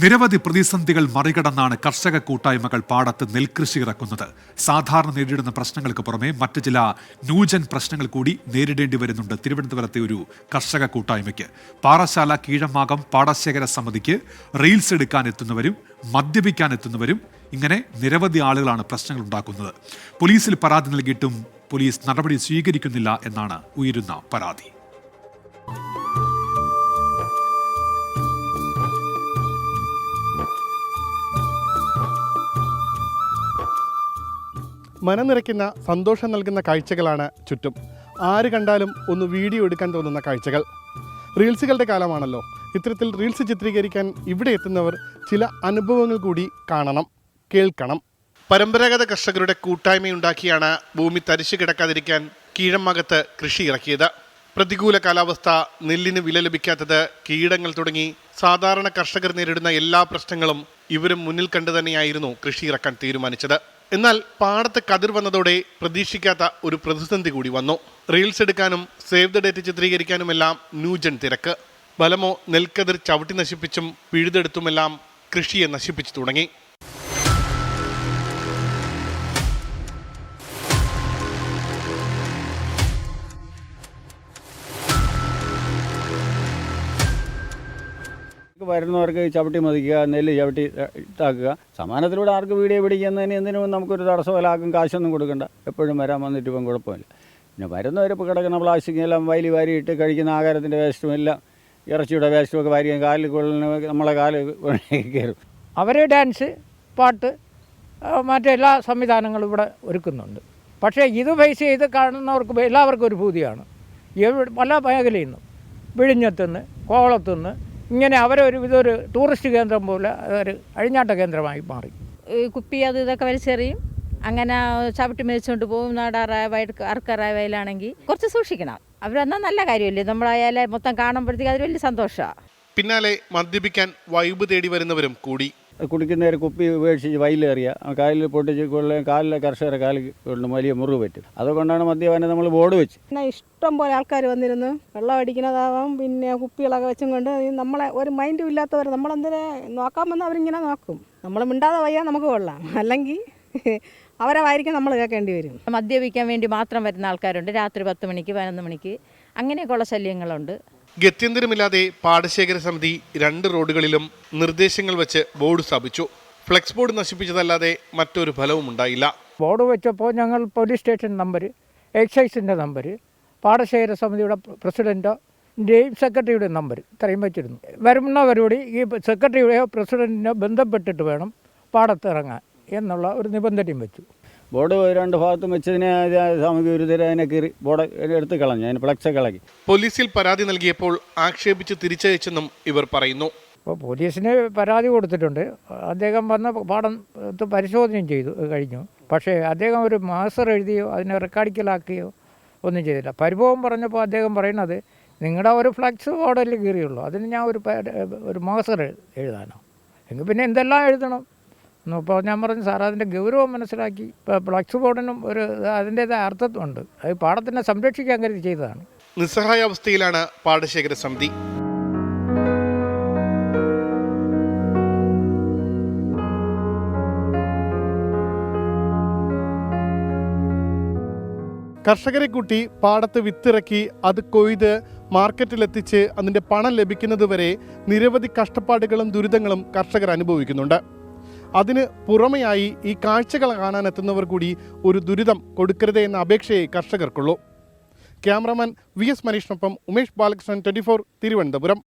നിരവധി പ്രതിസന്ധികൾ മറികടന്നാണ് കർഷക കൂട്ടായ്മകൾ പാടത്ത് നെൽകൃഷി ഇറക്കുന്നത്. സാധാരണ നേരിടുന്ന പ്രശ്നങ്ങൾക്ക് പുറമെ മറ്റ് ചില ന്യൂജൻ പ്രശ്നങ്ങൾ കൂടി നേരിടേണ്ടി വരുന്നുണ്ട് തിരുവനന്തപുരത്തെ ഒരു കർഷക കൂട്ടായ്മയ്ക്ക്. പാറശാല കീഴമാകം പാടശേഖര സമിതിക്ക് റീൽസ് എടുക്കാൻ എത്തുന്നവരും മദ്യപിക്കാൻ എത്തുന്നവരും ഇങ്ങനെ നിരവധി ആളുകളാണ് പ്രശ്നങ്ങൾ ഉണ്ടാക്കുന്നത്. പോലീസിൽ പരാതി നൽകിയിട്ടും പോലീസ് നടപടി സ്വീകരിക്കുന്നില്ല എന്നാണ് ഉയരുന്ന പരാതി. മനം നിറയ്ക്കുന്ന സന്തോഷം നൽകുന്ന കാഴ്ചകളാണ് ചുറ്റും. ആര് കണ്ടാലും ഒന്ന് വീഡിയോ എടുക്കാൻ തോന്നുന്ന കാഴ്ചകൾ. റീൽസുകളുടെ കാലമാണല്ലോ. ഇത്തരത്തിൽ റീൽസ് ചിത്രീകരിക്കാൻ ഇവിടെ എത്തുന്നവർ ചില അനുഭവങ്ങൾ കൂടി കാണണം, കേൾക്കണം. പരമ്പരാഗത കർഷകരുടെ കൂട്ടായ്മയുണ്ടാക്കിയാണ് ഭൂമി തരിശു കിടക്കാതിരിക്കാൻ കീഴമാകത്ത് കൃഷി ഇറക്കിയത്. പ്രതികൂല കാലാവസ്ഥ, നെല്ലിന് വില ലഭിക്കാത്തത്, കീടങ്ങൾ തുടങ്ങി സാധാരണ കർഷകർ നേരിടുന്ന എല്ലാ പ്രശ്നങ്ങളും ഇവരും മുന്നിൽ കണ്ടു തന്നെയായിരുന്നു കൃഷി ഇറക്കാൻ തീരുമാനിച്ചത്. എന്നാൽ പാടത്ത് കതിർ വന്നതോടെ പ്രതീക്ഷിക്കാത്ത ഒരു പ്രതിസന്ധി കൂടി വന്നു. റീൽസ് എടുക്കാനും സേവ് ദ ഡേറ്റ് ചിത്രീകരിക്കാനുമെല്ലാം ന്യൂജൻ തിരക്ക്. ബലമോ നെൽക്കതിർ ചവിട്ടി നശിപ്പിച്ചും പിഴുതെടുത്തുമെല്ലാം കൃഷിയെ നശിപ്പിച്ചു തുടങ്ങി. വരുന്നവർക്ക് ചവിട്ടി മതിക്കുക, നെല്ല് ചവിട്ടി ഇതാക്കുക. സമാനത്തിലൂടെ ആർക്ക് വീഡിയോ പിടിക്കുന്നതിന് എന്തിനും നമുക്കൊരു തടസ്സമല്ലാക്കും, കാശൊന്നും കൊടുക്കണ്ട. എപ്പോഴും വരാൻ വന്നിട്ട് ഇപ്പം കുഴപ്പമില്ല. പിന്നെ വരുന്നവർ ഇപ്പോൾ കിടക്കുന്ന പ്ലാസ്റ്റിക് എല്ലാം വയലി വാരിയിട്ട് കഴിക്കുന്ന ആഹാരത്തിൻ്റെ വേസ്റ്റും എല്ലാം ഇറച്ചിയുടെ വേസ്റ്റും ഒക്കെ വാരി കാലിൽ നമ്മളെ കാല് കയറും. അവർ ഡാൻസ്, പാട്ട്, മറ്റെല്ലാ സംവിധാനങ്ങളും ഇവിടെ ഒരുക്കുന്നുണ്ട്. പക്ഷേ ഇത് ഫേസ് ചെയ്ത് കാണുന്നവർക്ക് എല്ലാവർക്കും ഒരു ഭൂതിയാണ്. പല മേഖലയിൽ നിന്നും, വിഴിഞ്ഞത്തുനിന്ന്, കോവളത്തുനിന്ന്, ഇങ്ങനെ ഇതൊരു ടൂറിസ്റ്റ് കേന്ദ്രം പോലെ അതൊരു അഴിഞ്ഞാട്ട കേന്ദ്രമായി മാറി. കുപ്പി അത് ഇതൊക്കെ വലിച്ചെറിയും, അങ്ങനെ ചവിട്ടി മേടിച്ചുകൊണ്ട് പോകും. നാടാറായ അറക്കറായ വയലാണെങ്കിൽ കുറച്ച് സൂക്ഷിക്കണം. അവരെന്നാൽ നല്ല കാര്യമല്ലേ, നമ്മളായാലേ മൊത്തം കാണുമ്പോഴത്തേക്ക് അതൊരു വലിയ സന്തോഷമാണ്. പിന്നാലെ മദ്യപിക്കാൻ വൈബ് തേടി വരുന്നവരും കൂടി. കുടിക്കുന്നവർ കുപ്പി ഉപേക്ഷിച്ച് വയലേറിയ കാലിൽ പൊട്ടിച്ച് കാലിലെ കർഷകരെ കാലിൽ കൊണ്ട് വലിയ മുറിവ് പറ്റും. അതുകൊണ്ടാണ് മദ്യപാനം നമ്മൾ ബോർഡ് വെച്ച്. ഇഷ്ടം പോലെ ആൾക്കാർ വന്നിരുന്നു. വെള്ളം അടിക്കുന്നതാവാം, പിന്നെ കുപ്പികളൊക്കെ വെച്ചും കൊണ്ട് നമ്മളെ ഒരു മൈൻഡും ഇല്ലാത്തവർ നമ്മളെന്തിനെ നോക്കാൻ വന്നാൽ അവരിങ്ങനെ നോക്കും. നമ്മൾ മിണ്ടാതെ വയ്യാൽ നമുക്ക് കൊള്ളാം, അല്ലെങ്കിൽ അവരെ വായിരിക്കും നമ്മൾ കേൾക്കേണ്ടി വരും. മദ്യപിക്കാൻ വേണ്ടി മാത്രം വരുന്ന ആൾക്കാരുണ്ട്. രാത്രി 10 മണിക്ക് 11 മണിക്ക് അങ്ങനെയൊക്കെയുള്ള ശല്യങ്ങളുണ്ട്. ഗത്യന്തരമില്ലാതെ പാടശേഖര സമിതി 2 റോഡുകളിലും നിർദ്ദേശങ്ങൾ വെച്ച് ബോർഡ് സ്ഥാപിച്ചു. ഫ്ലെക്സ് ബോർഡ് നശിപ്പിച്ചതല്ലാതെ മറ്റൊരു ഫലവും ഉണ്ടായില്ല. ബോർഡ് വെച്ചപ്പോൾ ഞങ്ങൾ പോലീസ് സ്റ്റേഷൻ നമ്പർ, എക്സൈസിൻ്റെ നമ്പർ, പാടശേഖര സമിതിയുടെ പ്രസിഡൻറ്റിൻ്റെയും സെക്രട്ടറിയുടെ നമ്പർ ഇത്രയും വെച്ചിരുന്നു. വരുന്നവരോട് ഈ സെക്രട്ടറിയുടെയോ പ്രസിഡൻറ്റിനോ ബന്ധപ്പെട്ടിട്ട് വേണം പാടത്ത് ഇറങ്ങാൻ എന്നുള്ള ഒരു നിബന്ധനയും വെച്ചു. ബോർഡ് 2 ഭാഗത്തും വെച്ചതിനെ സാമൂഹിക വിരുദ്ധരെ കയറി ബോർഡ് എടുത്ത് കളഞ്ഞു, അതിന് ഫ്ലക്സ് കളക്കി. പോലീസിൽ പരാതി നൽകിയപ്പോൾ ആക്ഷേപിച്ച് തിരിച്ചയച്ചെന്നും ഇവർ പറയുന്നു. അപ്പോൾ പോലീസിന് പരാതി കൊടുത്തിട്ടുണ്ട്. അദ്ദേഹം വന്ന് പാടത്ത് പരിശോധനയും ചെയ്തു കഴിഞ്ഞു. പക്ഷേ അദ്ദേഹം ഒരു മാസ്റ്റർ എഴുതിയോ അതിനെ റെക്കോർഡിക്കലാക്കുകയോ ഒന്നും ചെയ്തില്ല. പരിഭവം പറഞ്ഞപ്പോൾ അദ്ദേഹം പറയുന്നത്, നിങ്ങളുടെ ഒരു ഫ്ലക്സ് ബോർഡിൽ കീറിയുള്ളൂ, അതിന് ഞാൻ ഒരു മാസ്റ്റർ എഴുതാനോ, എങ്കിൽ പിന്നെ എന്തെല്ലാം എഴുതണം. അപ്പോൾ ഞാൻ പറഞ്ഞു, സാർ അതിൻ്റെ ഗൗരവം മനസ്സിലാക്കി. ഇപ്പോൾ ഫ്ലക്സ് ബോർഡിനും ഒരു അതിൻ്റേതായ അർത്ഥമുണ്ട്. അത് പാടത്തിനെ സംരക്ഷിക്കാൻ കരുതി ചെയ്തതാണ്. നിസ്സഹായാവസ്ഥയിലാണ് പാടശേഖര സമിതി. കർഷകരെ കൂട്ടി പാടത്ത് വിത്തിറക്കി അത് കൊയ്ത് മാർക്കറ്റിലെത്തിച്ച് അതിൻ്റെ പണം ലഭിക്കുന്നതുവരെ നിരവധി കഷ്ടപ്പാടുകളും ദുരിതങ്ങളും കർഷകർ അനുഭവിക്കുന്നുണ്ട്. അതിന് പുറമെയായി ഈ കാഴ്ചകൾ കാണാനെത്തുന്നവർ കൂടി ഒരു ദുരിതം കൊടുക്കരുതേ എന്ന അപേക്ഷയെ കർഷകർക്കുള്ളൂ. ക്യാമറാമാൻ VS മനീഷിനൊപ്പം ഉമേഷ് ബാലകൃഷ്ണൻ, 24 തിരുവനന്തപുരം.